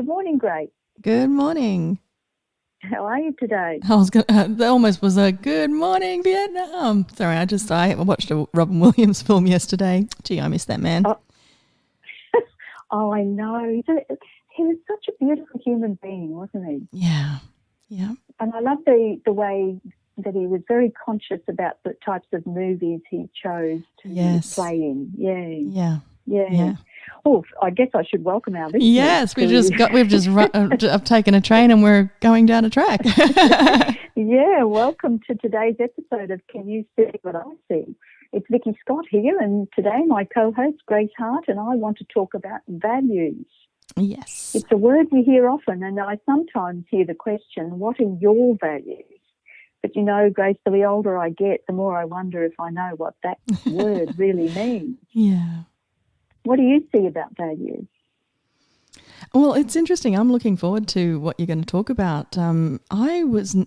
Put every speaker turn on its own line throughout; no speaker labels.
Good morning, Grace.
Good morning.
How are you today?
That almost was a good morning, Vietnam. Sorry, I watched a Robin Williams film yesterday. Gee, I miss that man.
Oh, I know. He was such a beautiful human being, wasn't he?
Yeah, yeah.
And I love the way that he was very conscious about the types of movies he chose to
Yes.
play in.
Yeah.
Yeah.
Yeah.
Oh, I guess I should welcome our listeners
Yes,
to.
I've taken a train and we're going down a track.
Yeah, welcome to today's episode of Can You See What I See? It's Vicky Scott here, and today my co-host Grace Hart and I want to talk about values.
Yes.
It's a word we hear often, and I sometimes hear the question, what are your values? But you know, Grace, the older I get, the more I wonder if I know what that word really means.
Yeah.
What do you see about values?
Well, it's interesting. I'm looking forward to what you're going to talk about.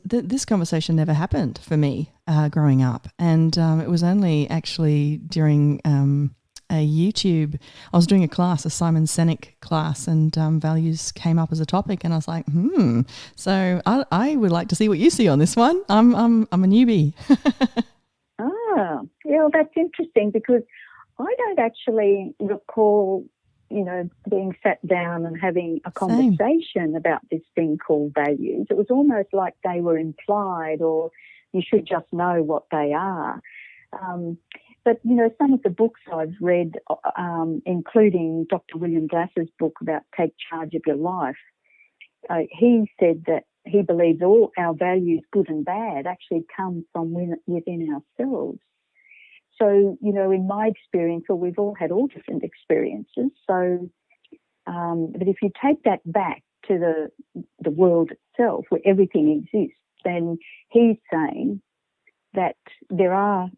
This conversation never happened for me growing up, and it was only actually during a YouTube. I was doing a class, a Simon Sinek class, and values came up as a topic, and I was like, So I would like to see what you see on this one. I'm a newbie.
Yeah, that's interesting because I don't actually recall, being sat down and having a conversation about this thing called values. It was almost like they were implied or you should just know what they are. But, some of the books I've read, including Dr. William Glass's book about Take Charge of Your Life, he said that he believes all our values, good and bad, actually come from within ourselves. So, in my experience, or we've all had all different experiences. So, but if you take that back to the world itself, where everything exists, then he's saying that there are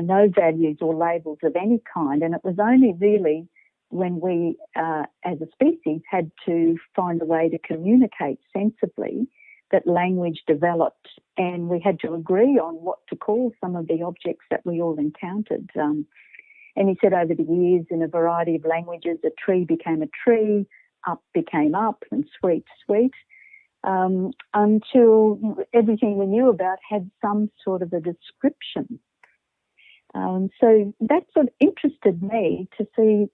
no values or labels of any kind. And it was only really when we, as a species, had to find a way to communicate sensibly that language developed, and we had to agree on what to call some of the objects that we all encountered. And he said over the years, in a variety of languages, a tree became a tree, up became up, and sweet, sweet, until everything we knew about had some sort of a description. So that sort of interested me to see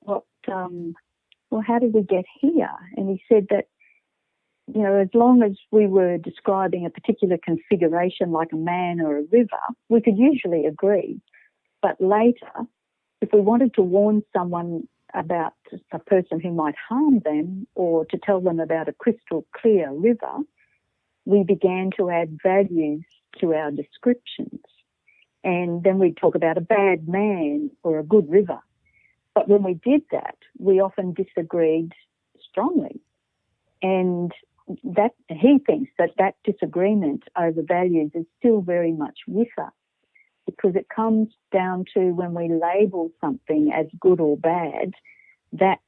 how did we get here? And he said that, as long as we were describing a particular configuration like a man or a river, we could usually agree. But later, if we wanted to warn someone about a person who might harm them or to tell them about a crystal clear river, we began to add values to our descriptions. And then we'd talk about a bad man or a good river. But when we did that, we often disagreed strongly. And that he thinks that disagreement over values is still very much with us, because it comes down to when we label something as good or bad, that's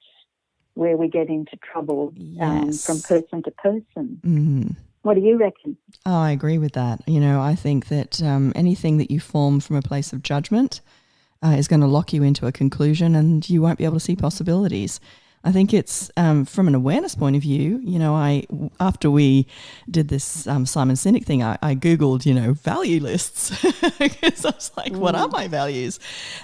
where we get into trouble.
Yes.
From person to person.
Mm-hmm.
What do you reckon?
Oh, I agree with that. I think that anything that you form from a place of judgment is going to lock you into a conclusion, and you won't be able to see possibilities. I think it's from an awareness point of view. After we did this Simon Sinek thing, I Googled, value lists because I was like, what are my values?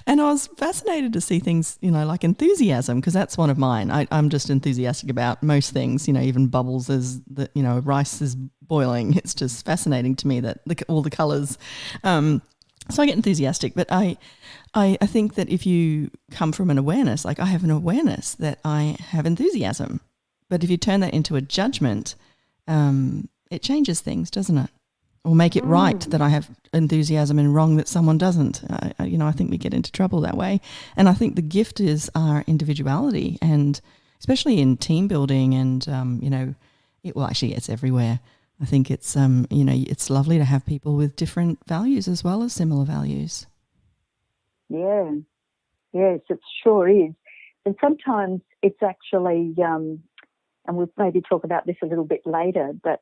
And I was fascinated to see things, like enthusiasm, because that's one of mine. I'm just enthusiastic about most things, even bubbles as rice is boiling. It's just fascinating to me that all the colours. So I get enthusiastic, but I think that if you come from an awareness, like I have an awareness that I have enthusiasm, but if you turn that into a judgment, it changes things, doesn't it? Or make it right that I have enthusiasm and wrong that someone doesn't. I think we get into trouble that way. And I think the gift is our individuality, and especially in team building and, it's everywhere. I think it's, it's lovely to have people with different values as well as similar values.
Yeah, yes, it sure is. And sometimes it's actually, and we'll maybe talk about this a little bit later, but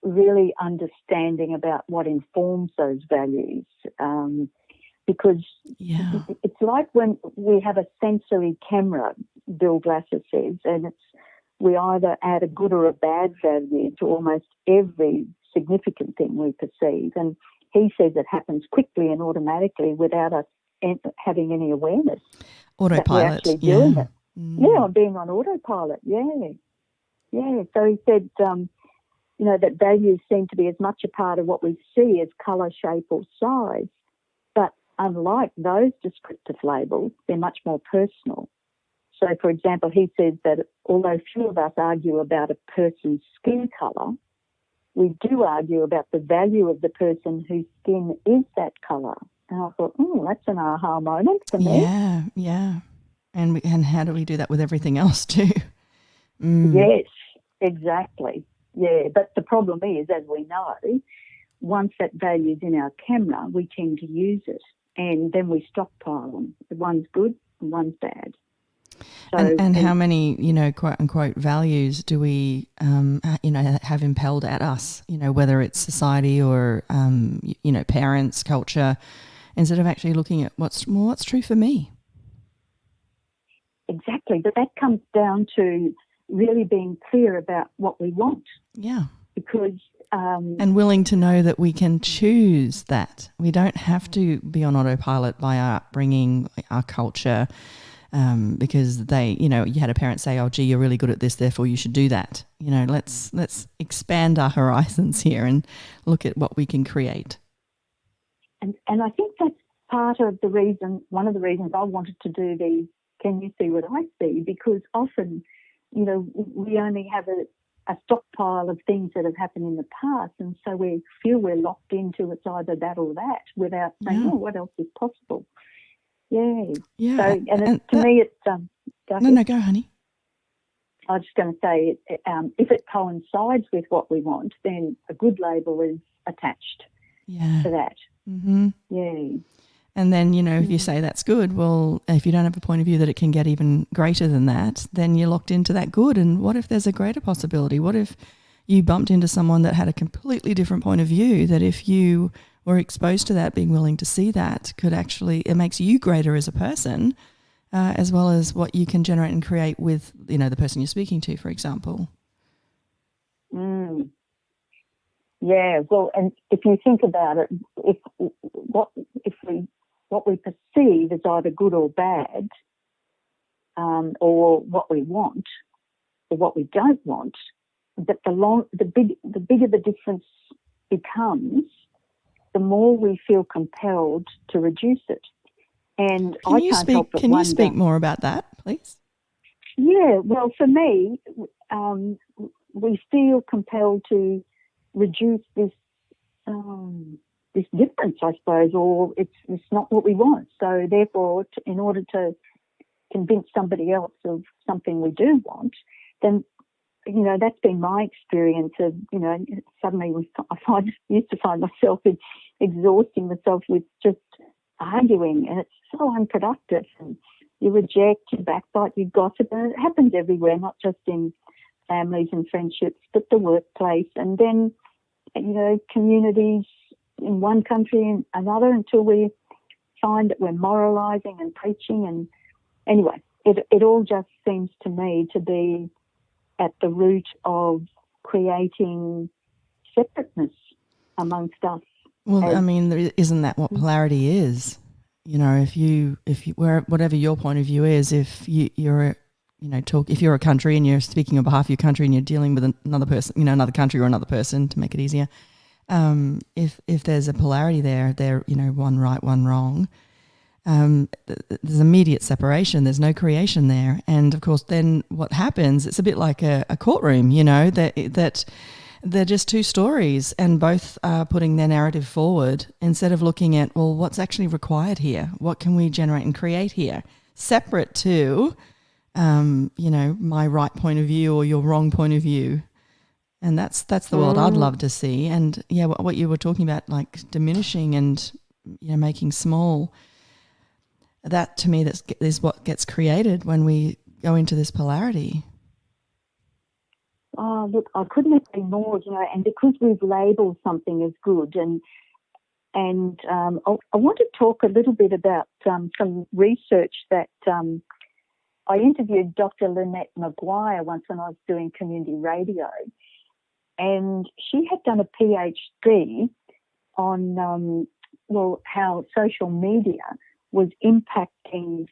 really understanding about what informs those values. Because it's like when we have a sensory camera, Bill Glasser says, and it's we either add a good or a bad value to almost every significant thing we perceive. And he says it happens quickly and automatically without us having any awareness
autopilot,
that we're actually doing it. Yeah, being on autopilot, yeah. So he said, that values seem to be as much a part of what we see as colour, shape or size. But unlike those descriptive labels, they're much more personal. So, for example, he says that although few of us argue about a person's skin colour, we do argue about the value of the person whose skin is that colour. And I thought, that's an aha moment for me.
Yeah. And how do we do that with everything else too?
Yes, exactly. Yeah, but the problem is, as we know, once that value's in our camera, we tend to use it, and then we stockpile them. One's good and one's bad. So,
and how many, quote unquote values do we, have impelled at us? Whether it's society or, parents, culture, instead of actually looking at what's true for me.
Exactly, but that comes down to really being clear about what we want.
Yeah.
Because
and willing to know that we can choose that. We don't have to be on autopilot by our upbringing, our culture, because they, you had a parent say, "Oh, gee, you're really good at this, therefore you should do that." Let's expand our horizons here and look at what we can create.
And I think that's part of the reason. One of the reasons I wanted to do the "Can you see what I see?" because often, we only have a stockpile of things that have happened in the past, and so we feel we're locked into it's either that or that without saying, what else is possible? Yeah. So, to me, it's
No, go, honey.
I was just going to say, if it coincides with what we want, then a good label is attached to that.
Mm-hmm.
Yeah.
And then, if you say that's good, well, if you don't have a point of view that it can get even greater than that, then you're locked into that good. And what if there's a greater possibility? What if you bumped into someone that had a completely different point of view, that if you were exposed to that, being willing to see that could actually, it makes you greater as a person, as well as what you can generate and create with, the person you're speaking to, for example.
Yeah, well, and if you think about it, what we perceive as either good or bad, or what we want or what we don't want, but the bigger the difference becomes, the more we feel compelled to reduce it. And
Can you speak more about that, please?
Yeah, well, for me, we feel compelled to reduce this difference, I suppose, or it's not what we want. So therefore, in order to convince somebody else of something we do want, then, that's been my experience of, suddenly I used to find myself exhausting myself with just arguing, and it's so unproductive. And you reject, you backbite, you gossip, and it happens everywhere, not just in families and friendships, but the workplace, and then, communities in one country and another, until we find that we're moralising and preaching. And anyway, it all just seems to me to be at the root of creating separateness amongst us.
Well, isn't that what polarity is? If you whatever your point of view is, if you're if you're a country and you're speaking on behalf of your country and you're dealing with another person, another country or another person, to make it easier, if there's a polarity there, one right, one wrong, there's immediate separation. There's no creation there. And of course, then what happens, it's a bit like a courtroom, that they're just two stories and both are putting their narrative forward instead of looking at, well, what's actually required here? What can we generate and create here? Separate to, my right point of view or your wrong point of view. And that's the world I'd love to see. And yeah, what you were talking about, like diminishing and, making small, that to me is what gets created when we go into this polarity.
Oh, look, I couldn't agree more, and because we've labelled something as good, and I want to talk a little bit about some research that I interviewed Dr. Lynette Maguire once when I was doing community radio, and she had done a PhD on, how social media was impacting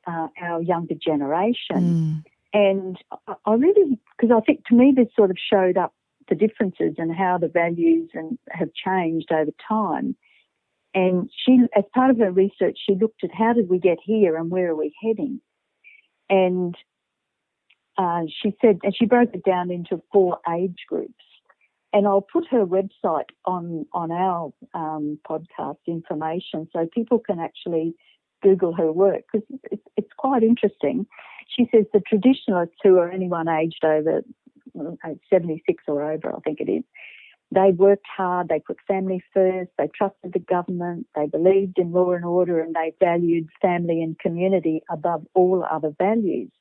our younger generation. And I really, because I think to me this sort of showed up the differences and how the values have changed over time. And she, as part of her research, she looked at how did we get here and where are we heading. And she said, and she broke it down into 4 age groups. And I'll put her website on our podcast information so people can actually Google her work, because it's quite interesting. She says the traditionalists, who are anyone aged over 76 or over, I think it is, they worked hard, they put family first, they trusted the government, they believed in law and order, and they valued family and community above all other values.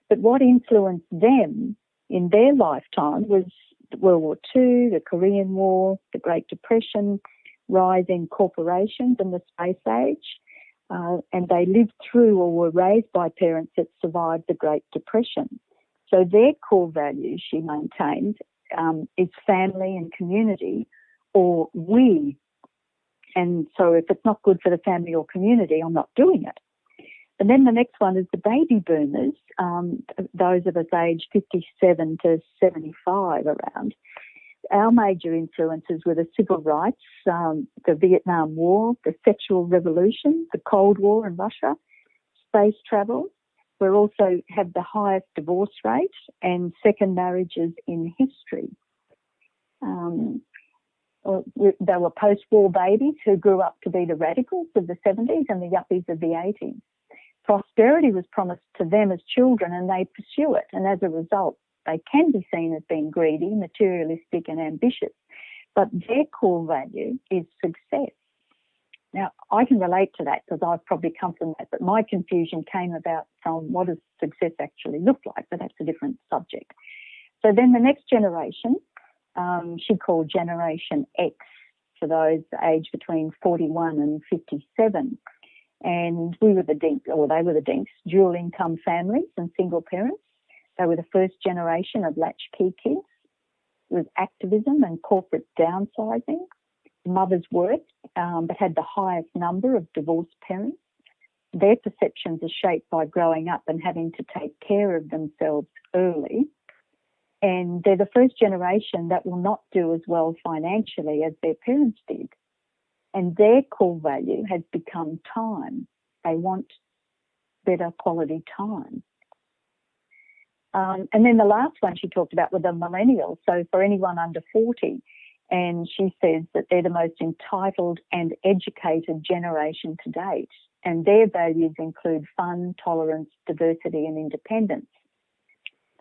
But what influenced them in their lifetime was World War II, the Korean War, the Great Depression, rise in corporations and the space age. And they lived through or were raised by parents that survived the Great Depression. So their core values, she maintained, is family and community, or we. And so if it's not good for the family or community, I'm not doing it. And then the next one is the baby boomers, those of us aged 57 to 75 around. Our major influences were the civil rights, the Vietnam War, the sexual revolution, the Cold War in Russia, space travel. We also have the highest divorce rate and second marriages in history. They were post-war babies who grew up to be the radicals of the 70s and the yuppies of the 80s. Prosperity was promised to them as children and they pursue it, and as a result, they can be seen as being greedy, materialistic and ambitious, but their core value is success. Now, I can relate to that because I've probably come from that, but my confusion came about from what does success actually look like, but that's a different subject. So then the next generation, she called Generation X, for those aged between 41 and 57. And we were the dinks, or they were the dinks, dual income families and single parents. They were the first generation of latchkey kids with activism and corporate downsizing. Mothers worked, but had the highest number of divorced parents. Their perceptions are shaped by growing up and having to take care of themselves early. And they're the first generation that will not do as well financially as their parents did. And their core value has become time. They want better quality time. And then the last one she talked about were the millennials. So for anyone under 40, and she says that they're the most entitled and educated generation to date. And their values include fun, tolerance, diversity and independence.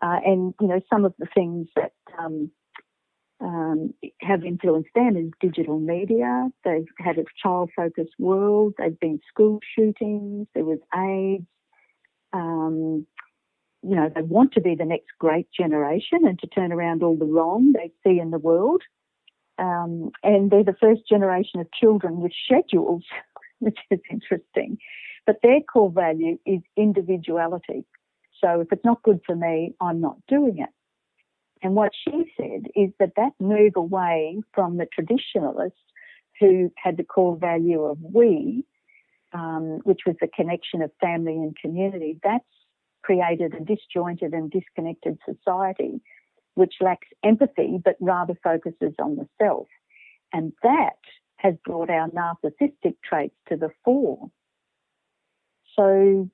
And, you know, some of the things that have influenced them is digital media. They've had a child-focused world. There've been school shootings. There was AIDS. You know, they want to be the next great generation and to turn around all the wrong they see in the world. And they're the first generation of children with schedules, which is interesting. But their core value is individuality. So if it's not good for me, I'm not doing it. And what she said is that move away from the traditionalists who had the core value of we, which was the connection of family and community, that's created a disjointed and disconnected society which lacks empathy but rather focuses on the self. And that has brought our narcissistic traits to the fore. So,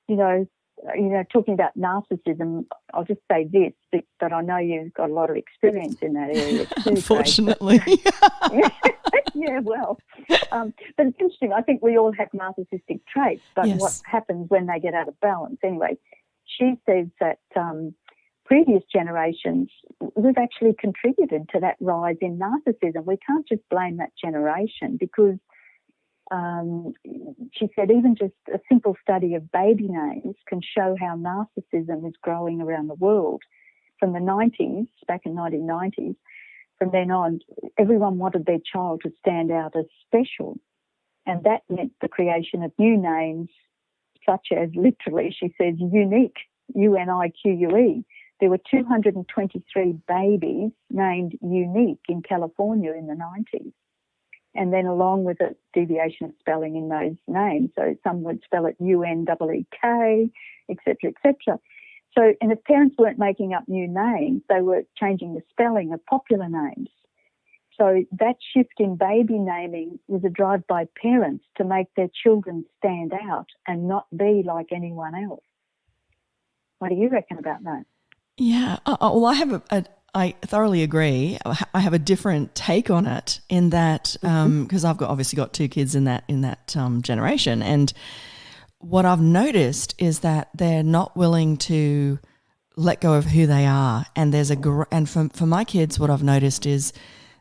you know, talking about narcissism, I'll just say this, but I know you've got a lot of experience in that area too.
Unfortunately.
Yeah, well, but it's interesting. I think we all have narcissistic traits, but
yes.
What happens when they get out of balance? Anyway, she says that previous generations, we've actually contributed to that rise in narcissism. We can't just blame that generation because she said even just a simple study of baby names can show how narcissism is growing around the world. From the 90s, back in 1990s, from then on, everyone wanted their child to stand out as special. And that meant the creation of new names such as, literally, she says, unique, UNIQUE. There were 223 babies named Unique in California in the 90s. And then along with a deviation of spelling in those names. So some would spell it UNEEK, etc., etc. So, and if parents weren't making up new names, they were changing the spelling of popular names. So that shift in baby naming was a drive by parents to make their children stand out and not be like anyone else. What do you reckon about that?
Yeah, well, I thoroughly agree. I have a different take on it in that because I've obviously got two kids in that generation, and what I've noticed is that they're not willing to let go of who they are. And for my kids, what I've noticed is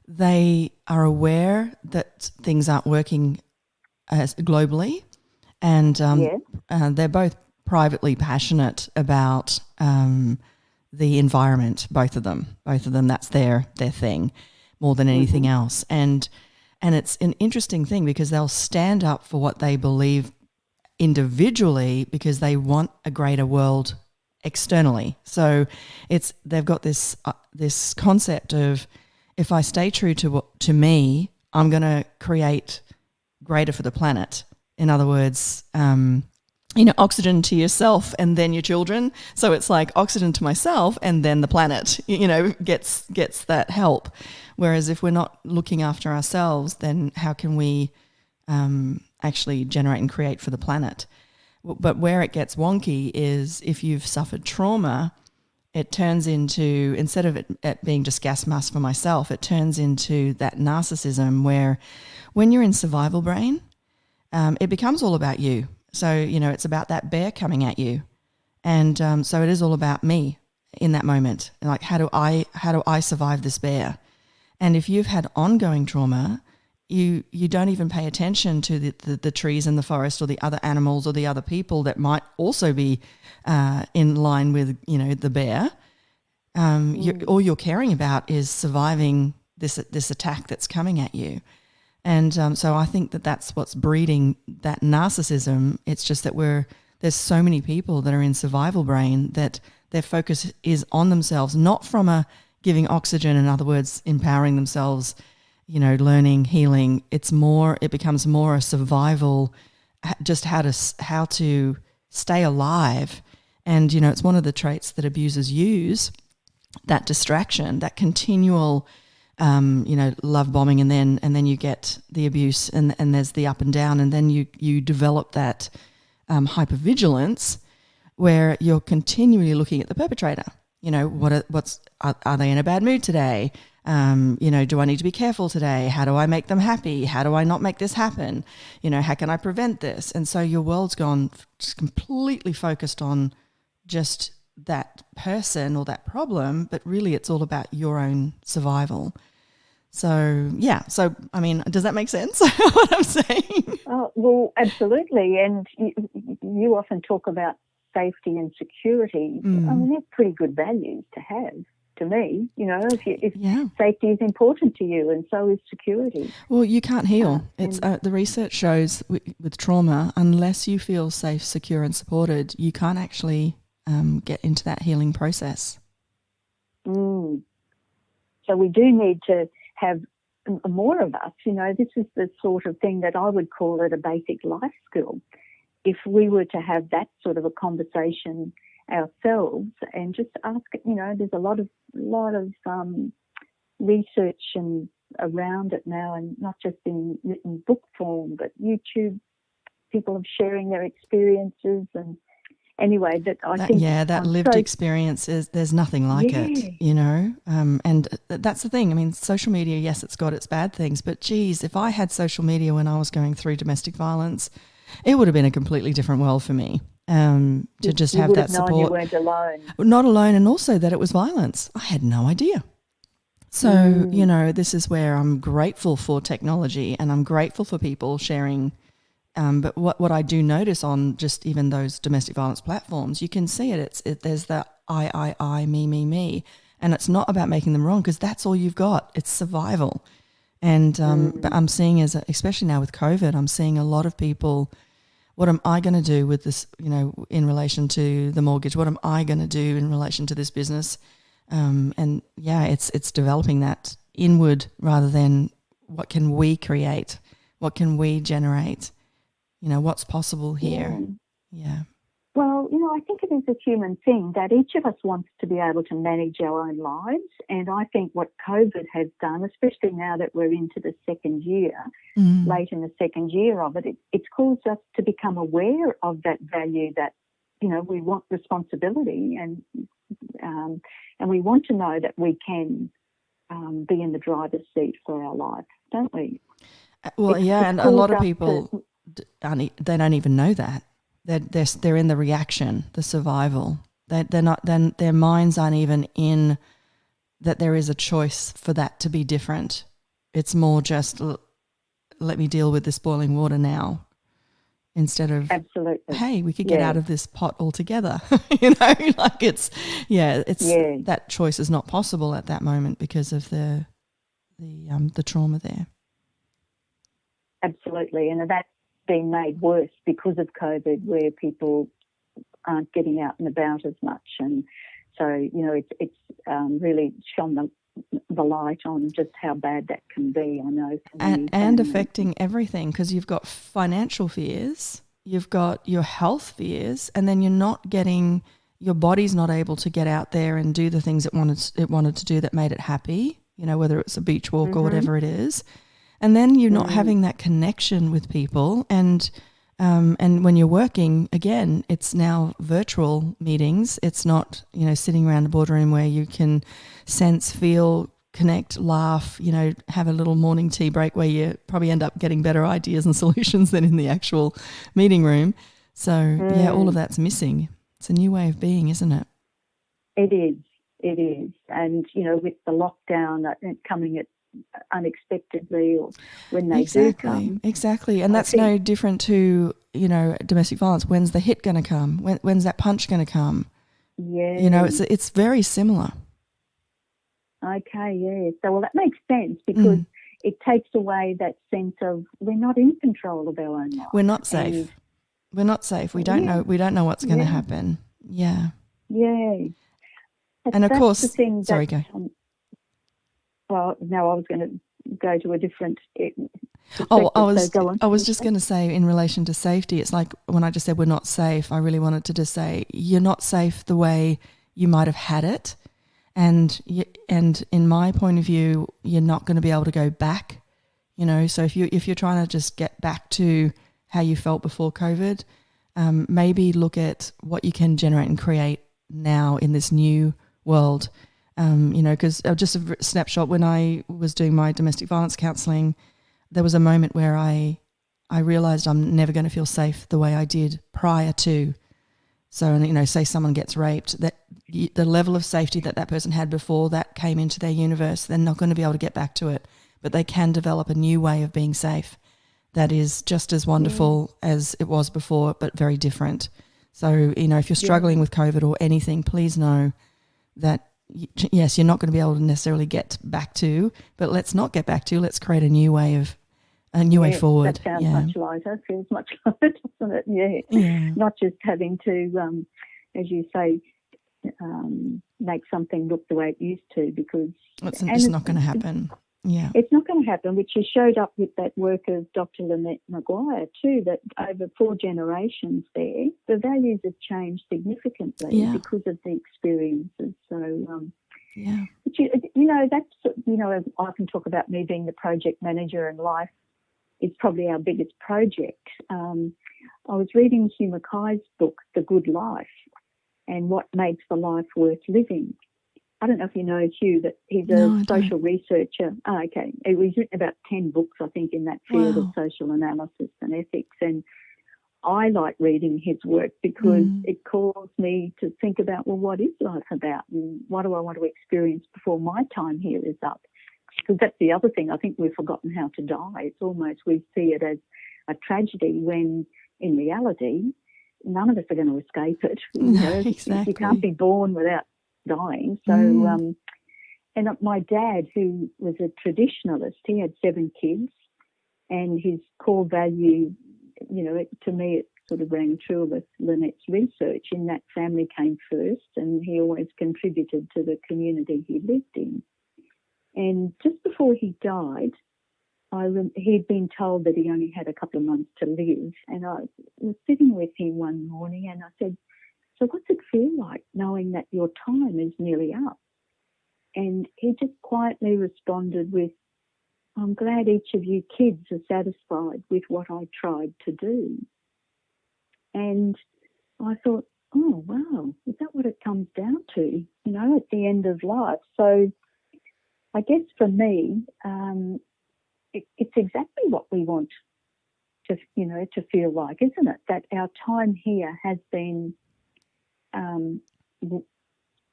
they are aware that things aren't working as globally, and they're both privately passionate about the environment. Both of them, that's their thing more than anything else. And it's an interesting thing because they'll stand up for what they believe individually because they want a greater world externally. So they've got this concept of, if I stay true to me, I'm going to create greater for the planet. In other words, oxygen to yourself and then your children. So it's like oxygen to myself and then the planet, gets that help. Whereas if we're not looking after ourselves, then how can we actually generate and create for the planet? But where it gets wonky is if you've suffered trauma, it turns into, instead of it being just gas mask for myself, it turns into that narcissism where when you're in survival brain, it becomes all about you. So, it's about that bear coming at you. And so it is all about me in that moment. Like, how do I survive this bear? And if you've had ongoing trauma, you don't even pay attention to the trees in the forest or the other animals or the other people that might also be in line with, the bear. All you're caring about is surviving this attack that's coming at you. And so I think that's what's breeding that narcissism. It's just that there's so many people that are in survival brain that their focus is on themselves, not from a giving oxygen, in other words, empowering themselves, learning, healing. It becomes more a survival, just how to stay alive. And, it's one of the traits that abusers use, that distraction, that continual love bombing, and then you get the abuse and there's the up and down, and then you develop that hypervigilance where you're continually looking at the perpetrator. Are they in a bad mood today? Do I need to be careful today? How do I make them happy? How do I not make this happen? How can I prevent this? And so your world's gone just completely focused on just that person or that problem, but really it's all about your own survival. So, yeah. So, I mean, does that make sense, what I'm saying?
Oh, well, absolutely. And you often talk about safety and security. I mean, they're pretty good values to have, to me. If safety is important to you, and so is security.
Well, you can't heal. The research shows with trauma, unless you feel safe, secure and supported, you can't actually get into that healing process.
So we do need to have more of us. This is the sort of thing that I would call it a basic life skill. If we were to have that sort of a conversation ourselves and just ask, there's a lot of research and around it now, and not just in written book form, but YouTube, people are sharing their experiences. And anyway, that
lived experience there's nothing like it, and that's the thing. I mean, social media, yes, it's got its bad things, but geez, if I had social media when I was going through domestic violence, it would have been a completely different world for me. To just have that support. You weren't alone. Not alone, and also that it was violence. I had no idea. So, this is where I'm grateful for technology, and I'm grateful for people sharing. But what I do notice on just even those domestic violence platforms, you can see it. There's the I, me. And it's not about making them wrong, because that's all you've got. It's survival. And but I'm seeing, especially now with COVID, I'm seeing a lot of people, what am I going to do with this, in relation to the mortgage? What am I going to do in relation to this business? And yeah, it's developing that inward rather than what can we create? What can we generate? What's possible here? Yeah.
Well, I think it is a human thing that each of us wants to be able to manage our own lives. And I think what COVID has done, especially now that we're into the second year, late in the second year of it, it's caused us to become aware of that value that, we want responsibility and we want to know that we can be in the driver's seat for our life, don't we?
Well, and a lot of people, they don't even know that. They're in the reaction, the survival. They're not. Then their minds aren't even in that there is a choice for that to be different. It's more just let me deal with this boiling water now, instead of
absolutely.
Hey, we could get out of this pot altogether. That choice is not possible at that moment because of the trauma there.
Absolutely, and that's been made worse because of COVID, where people aren't getting out and about as much, and so it's really shone the light on just how bad that can be. I know,
and affecting everything, because you've got financial fears, you've got your health fears, and then your body's not able to get out there and do the things it wanted to do that made it happy. Whether it's a beach walk or whatever it is. And then you're not having that connection with people, and when you're working, again, it's now virtual meetings. It's not, sitting around a boardroom where you can sense, feel, connect, laugh, have a little morning tea break where you probably end up getting better ideas and solutions than in the actual meeting room. So, all of that's missing. It's a new way of being, isn't it?
It is. And, with the lockdown coming at unexpectedly, or when they do come.
Exactly. And that's no different to, domestic violence. When's the hit going to come? When's that punch going to come?
Yeah.
It's very similar.
Okay, yeah. So, well, that makes sense, because it takes away that sense of we're not in control of our own life.
We're not safe. We're not safe. We don't know. We don't know what's going to happen. Yeah.
Yeah.
And of course,
the thing
sorry, go.
Well, no, I was going to go to a different.
I was just going to say, in relation to safety, it's like when I just said we're not safe, I really wanted to just say you're not safe the way you might have had it, and in my point of view, you're not going to be able to go back. So if you're trying to just get back to how you felt before COVID, maybe look at what you can generate and create now in this new world. Because just a snapshot, when I was doing my domestic violence counselling, there was a moment where I realised I'm never going to feel safe the way I did prior to. So, say someone gets raped, that the level of safety that person had before that came into their universe, they're not going to be able to get back to it, but they can develop a new way of being safe that is just as wonderful as it was before, but very different. So, if you're struggling with COVID or anything, please know that yes, you're not going to be able to necessarily get back to, but let's not get back to. Let's create a new way forward.
That sounds much lighter. Feels much lighter, doesn't it? Yeah. Not just having to, as you say, make something look the way it used to, because
it's not going to happen. Yeah,
it's not going to happen. Which has showed up with that work of Dr. Lynette Maguire too. That over 4 generations there, the values have changed significantly because of the experiences. So, but that's I can talk about me being the project manager, and life is probably our biggest project. I was reading Hugh Mackay's book, The Good Life, and what makes the life worth living. I don't know if you know Hugh, that he's a social researcher. Oh, okay. He's written about 10 books, I think, in that field of social analysis and ethics. And I like reading his work because it calls me to think about, well, what is life about, and what do I want to experience before my time here is up? Because that's the other thing. I think we've forgotten how to die. It's almost, we see it as a tragedy, when in reality, none of us are going to escape it.
Exactly.
You can't be born without dying. So, and my dad, who was a traditionalist, he had 7 kids, and his core value, to me, it sort of rang true with Lynette's research in that family came first, and he always contributed to the community he lived in. And just before he died, he'd been told that he only had a couple of months to live. And I was sitting with him one morning and I said, so what's it feel like knowing that your time is nearly up? And he just quietly responded with, I'm glad each of you kids are satisfied with what I tried to do. And I thought, oh, wow, is that what it comes down to, at the end of life? So I guess for me, it's exactly what we want to feel like, isn't it? That our time here has been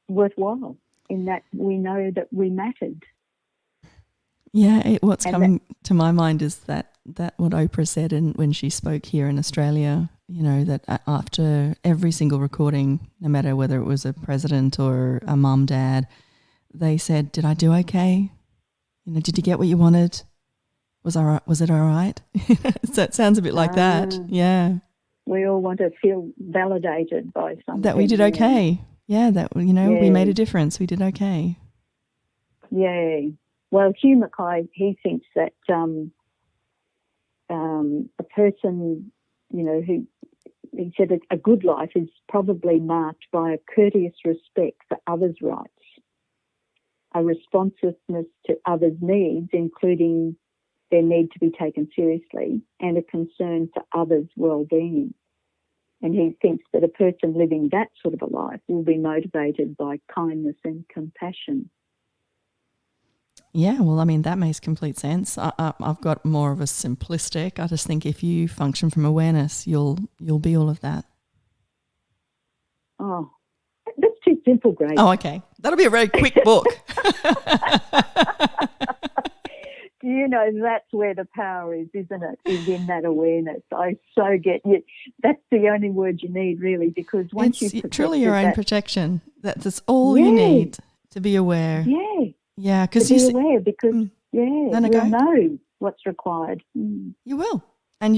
worthwhile in that we know that we mattered.
Yeah, what's coming to my mind is that what Oprah said when she spoke here in Australia, that after every single recording, no matter whether it was a president or a mum, dad, they said, did I do okay? Did you get what you wanted? Was it all right? So it sounds a bit like that. Yeah.
We all want to feel validated by something.
That we did okay. Yeah, that, we made a difference. We did okay.
Yeah. Well, Hugh Mackay, he thinks that a person, who, he said a good life is probably marked by a courteous respect for others' rights, a responsiveness to others' needs, including their need to be taken seriously, and a concern for others' well-being. And he thinks that a person living that sort of a life will be motivated by kindness and compassion.
Yeah, well, I mean, that makes complete sense. I've got more of a simplistic. I just think if you function from awareness, you'll be all of that.
Oh, that's too simple, Grace.
Oh, okay. That'll be a very quick book.
Do you know that's where the power is, isn't it? Is in that awareness. I so get you. That's the only word you need, really, because once
it's
you
truly your own protection. That's all you need to be aware.
Yeah.
Yeah, because
be aware because we'll know what's required.
You will, and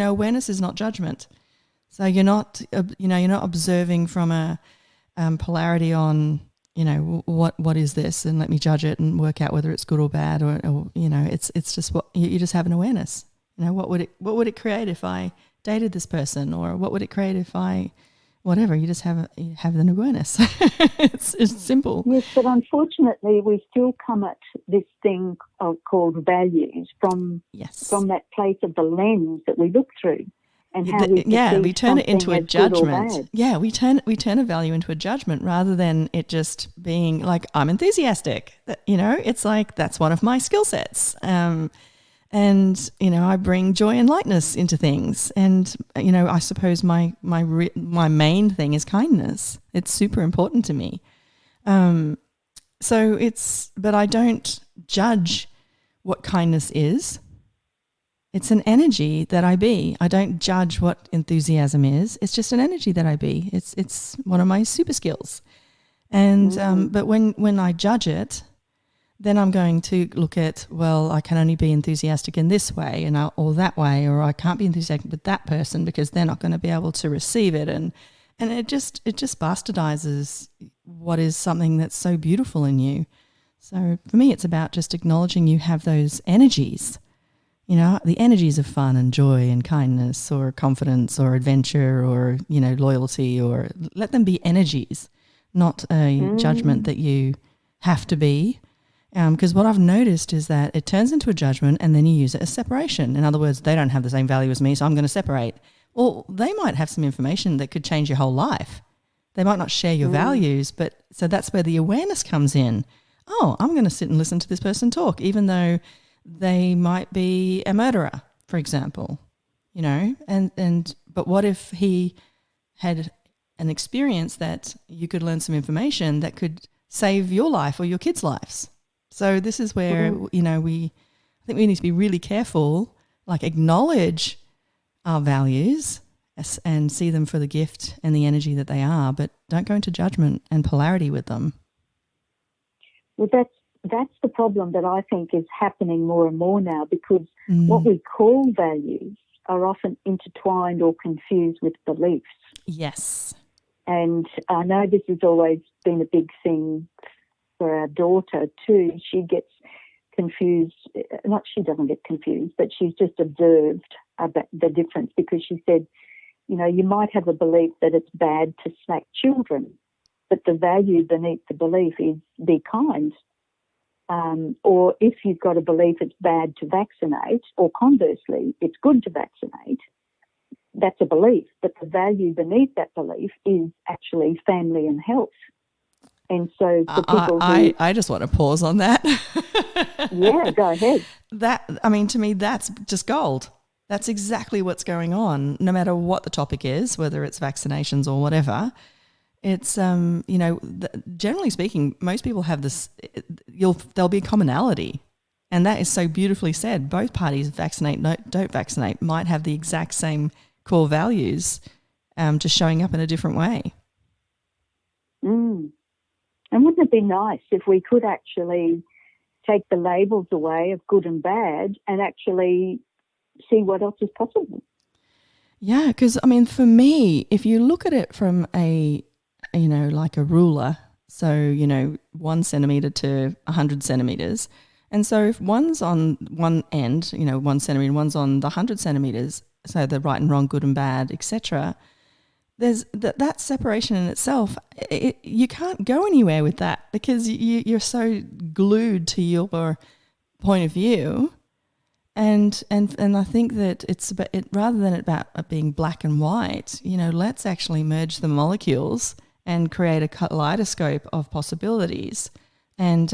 awareness is not judgment. So you're not observing from a polarity on what is this, and let me judge it and work out whether it's good or bad, or it's just what you just have an awareness. What would it create if I dated this person, or what would it create if I whatever, you just have an awareness. it's simple.
Yes, but unfortunately we still come at this thing called values from that place of the lens that we look through. And how we
turn it into a judgment. Yeah, we turn a value into a judgment rather than it just being like, I'm enthusiastic. It's like that's one of my skill sets. And I bring joy and lightness into things. And I suppose my main thing is kindness. It's super important to me. But I don't judge what kindness is. It's an energy that I be. I don't judge what enthusiasm is. It's just an energy that I be. It's one of my super skills. And but when I judge it, then I'm going to look at, well, I can only be enthusiastic in this way or that way, or I can't be enthusiastic with that person because they're not going to be able to receive it. And it just bastardizes what is something that's so beautiful in you. So for me, it's about just acknowledging you have those energies. The energies of fun and joy and kindness or confidence or adventure or, loyalty, or let them be energies, not a judgment that you have to be. Because what I've noticed is that it turns into a judgment and then you use it as separation. In other words, they don't have the same value as me, so I'm going to separate. Well, they might have some information that could change your whole life. They might not share your values, but so that's where the awareness comes in. Oh, I'm going to sit and listen to this person talk, even though they might be a murderer, for example, but what if he had an experience that you could learn some information that could save your life or your kids' lives? So this is where, I think we need to be really careful, like acknowledge our values and see them for the gift and the energy that they are, but don't go into judgment and polarity with them.
Well, that's the problem that I think is happening more and more now, because what we call values are often intertwined or confused with beliefs.
Yes.
And I know this has always been a big thing for our daughter too. She gets confused. Not she doesn't get confused, but she's just observed about the difference, because she said, you know, you might have a belief that it's bad to smack children, but the value beneath the belief is be kind. Or if you've got a belief it's bad to vaccinate, or conversely, it's good to vaccinate, that's a belief. But the value beneath that belief is actually family and health. And so for people
I just want to pause on that.
Yeah, go ahead.
To me, that's just gold. That's exactly what's going on, no matter what the topic is, whether it's vaccinations or whatever. It's, generally speaking, most people have this, there'll be commonality. And that is so beautifully said. Both parties, vaccinate, don't vaccinate, might have the exact same core values, just showing up in a different way.
And wouldn't it be nice if we could actually take the labels away of good and bad and actually see what else is possible?
Yeah, because, for me, if you look at it from like a ruler, so, 1 centimetre to 100 centimetres, and so if one's on one end, 1 centimetre, one's on the 100 centimetres, so the right and wrong, good and bad, etc., there's that separation in itself. You can't go anywhere with that, because you're so glued to your point of view, and I think that it's about it, rather than about being black and white. Let's actually merge the molecules and create a kaleidoscope of possibilities, and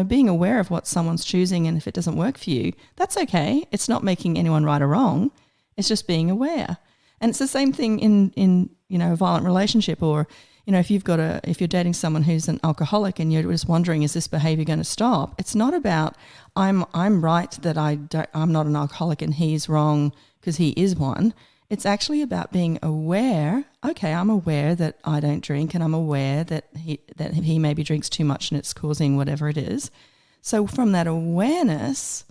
being aware of what someone's choosing, and if it doesn't work for you, that's okay. It's not making anyone right or wrong. It's just being aware. And it's the same thing in a violent relationship, or if you're dating someone who's an alcoholic and you're just wondering, is this behavior going to stop? It's not about I'm right that I'm not an alcoholic and he's wrong because he is one. It's actually about being aware. Okay, I'm aware that I don't drink, and I'm aware that he maybe drinks too much and it's causing whatever it is. So from that awareness,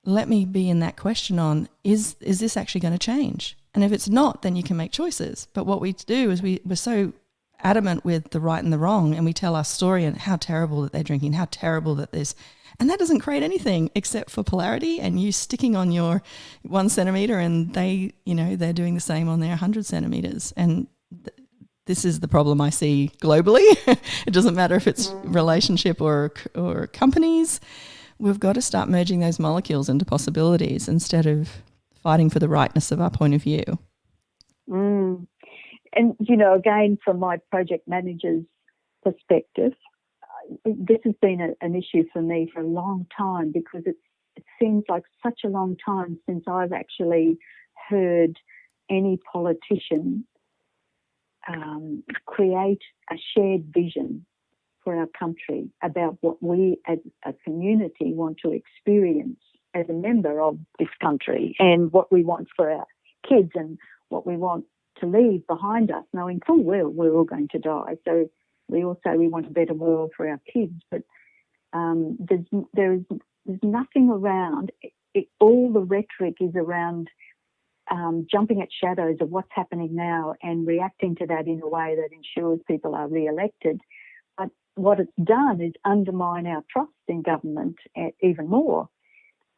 let me be in that question on, is this actually going to change? And if it's not, then you can make choices. But what we do is we're so adamant with the right and the wrong, and we tell our story and how terrible that they're drinking, how terrible that this, and that doesn't create anything except for polarity and you sticking on your 1 centimetre, and they're doing the same on their 100 centimetres. And this is the problem I see globally. It doesn't matter if it's relationship or companies. We've got to start merging those molecules into possibilities instead of fighting for the rightness of our point of view.
And, again, from my project manager's perspective, this has been an issue for me for a long time, because it seems like such a long time since I've actually heard any politician create a shared vision for our country about what we as a community want to experience as a member of this country, and what we want for our kids, and what we want to leave behind us, knowing full well we're all going to die. So we all say we want a better world for our kids, but there's nothing around. All the rhetoric is around jumping at shadows of what's happening now and reacting to that in a way that ensures people are re-elected. But what it's done is undermine our trust in government even more.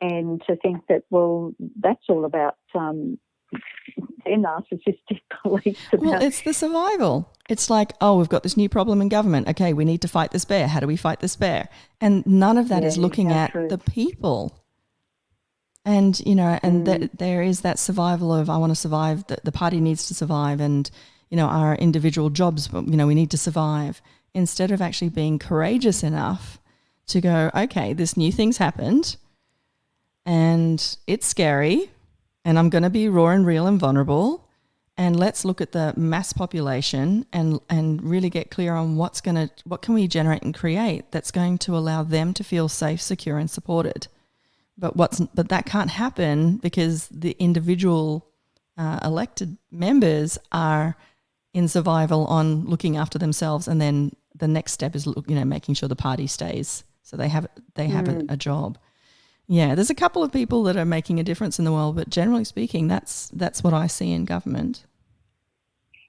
And to think that, well, that's all about their narcissistic beliefs about...
Well, it's the survival. It's like, oh, we've got this new problem in government. Okay, we need to fight this bear. How do we fight this bear? And none of that is looking at the people. And, that there is that survival of, I want to survive, the party needs to survive, and, our individual jobs, we need to survive, instead of actually being courageous enough to go, okay, this new thing's happened, and it's scary, and I'm going to be raw and real and vulnerable, and let's look at the mass population and really get clear on what can we generate and create that's going to allow them to feel safe, secure, and supported. But that can't happen because the individual elected members are in survival on looking after themselves, and then the next step is making sure the party stays, so they have a job. Yeah, there's a couple of people that are making a difference in the world, but generally speaking, that's what I see in government.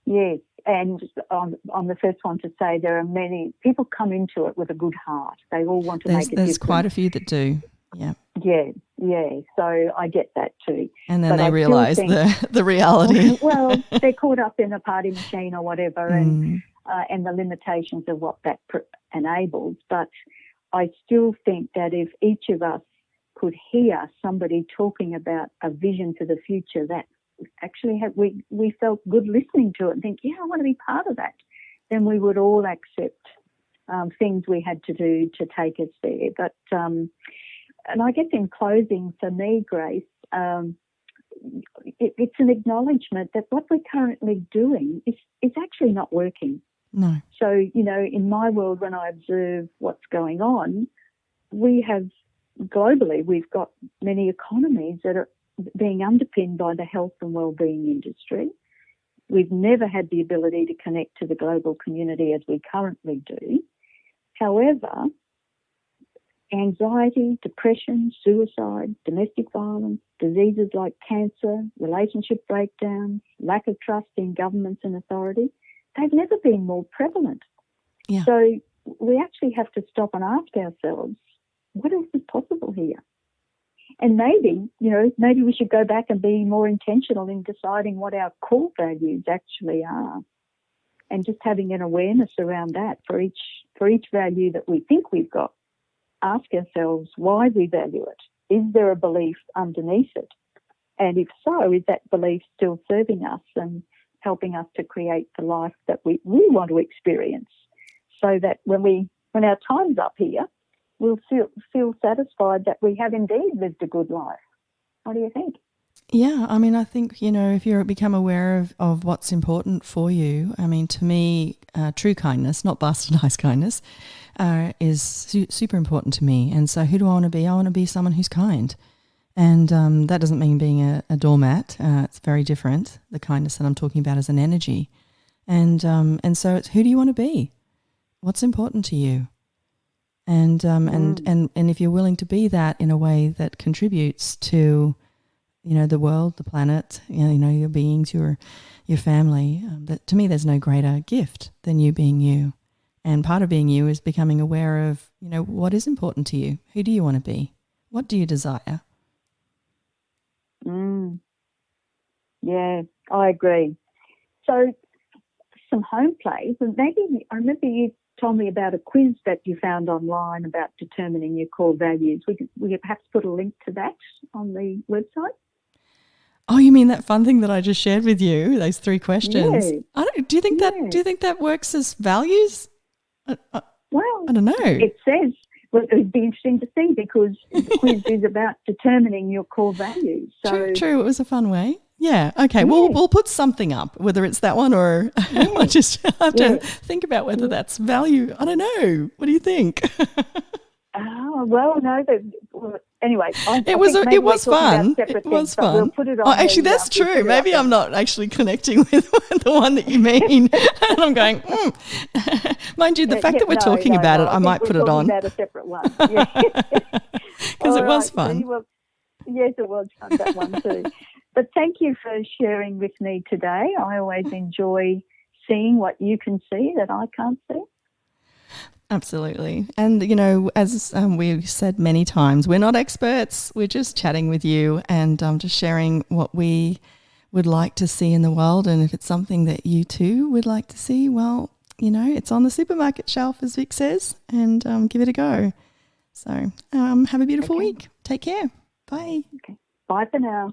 Yes, and I'm the first one to say there are many people come into it with a good heart. They all want to make a difference.
There's quite a few that do. Yeah.
Yeah. So I get that too.
And then they realise the reality.
Well, they're caught up in a party machine or whatever, and the limitations of what that enables. But I still think that if each of us could hear somebody talking about a vision for the future that actually we felt good listening to it and think, yeah, I want to be part of that, then we would all accept things we had to do to take us there. But and I guess in closing, for me, Grace, it's an acknowledgement that what we're currently doing is actually not working.
No.
So, in my world, when I observe what's going on, globally, we've got many economies that are being underpinned by the health and wellbeing industry. We've never had the ability to connect to the global community as we currently do. However, anxiety, depression, suicide, domestic violence, diseases like cancer, relationship breakdowns, lack of trust in governments and authority, they've never been more prevalent.
Yeah.
So we actually have to stop and ask ourselves, what else is possible here? And maybe we should go back and be more intentional in deciding what our core values actually are, and just having an awareness around that for each value that we think we've got. Ask ourselves why we value it. Is there a belief underneath it? And if so, is that belief still serving us and helping us to create the life that we want to experience, so that when our time's up here, we'll feel satisfied that we have indeed lived a good life. What do you think?
Yeah, I mean, I think, if you become aware of what's important for you, I mean, to me, true kindness, not bastardized kindness, is super important to me. And so who do I want to be? I want to be someone who's kind. And that doesn't mean being a doormat. It's very different. The kindness that I'm talking about is an energy. And so it's, who do you want to be? What's important to you? And if you're willing to be that in a way that contributes to, the world, the planet, your beings, your family, that to me there's no greater gift than you being you. And part of being you is becoming aware of, what is important to you. Who do you want to be? What do you desire?
Yeah, I agree. So some home plays, and maybe I remember you told me about a quiz that you found online about determining your core values. We could perhaps put a link to that on the website.
Oh, you mean that fun thing that I just shared with you? Those 3 questions.
Yeah.
Do you think that works as values?
Well,
I don't know.
It says. Well, it would be interesting to see, because the quiz is about determining your core values. So,
true. It was a fun way. Yeah. Okay. Yeah. We'll put something up, whether it's that one or I just have to think about whether that's value. I don't know. What do you think?
Oh, well, no. Anyway,
it was fun. It was fun.
We'll put it on
actually, that's true. Maybe I'm not actually connecting with the one that you mean, and I'm going. Mind you, the fact that we're talking about it, I might put it on.
About a separate one, because
it was fun.
Yes, it was fun, that one too. But thank you for sharing with me today. I always enjoy seeing what you can see that I can't see.
Absolutely. And, as we've said many times, we're not experts. We're just chatting with you and just sharing what we would like to see in the world. And if it's something that you too would like to see, well, it's on the supermarket shelf, as Vic says, and give it a go. So have a beautiful week. Take care. Bye.
Okay. Bye for now.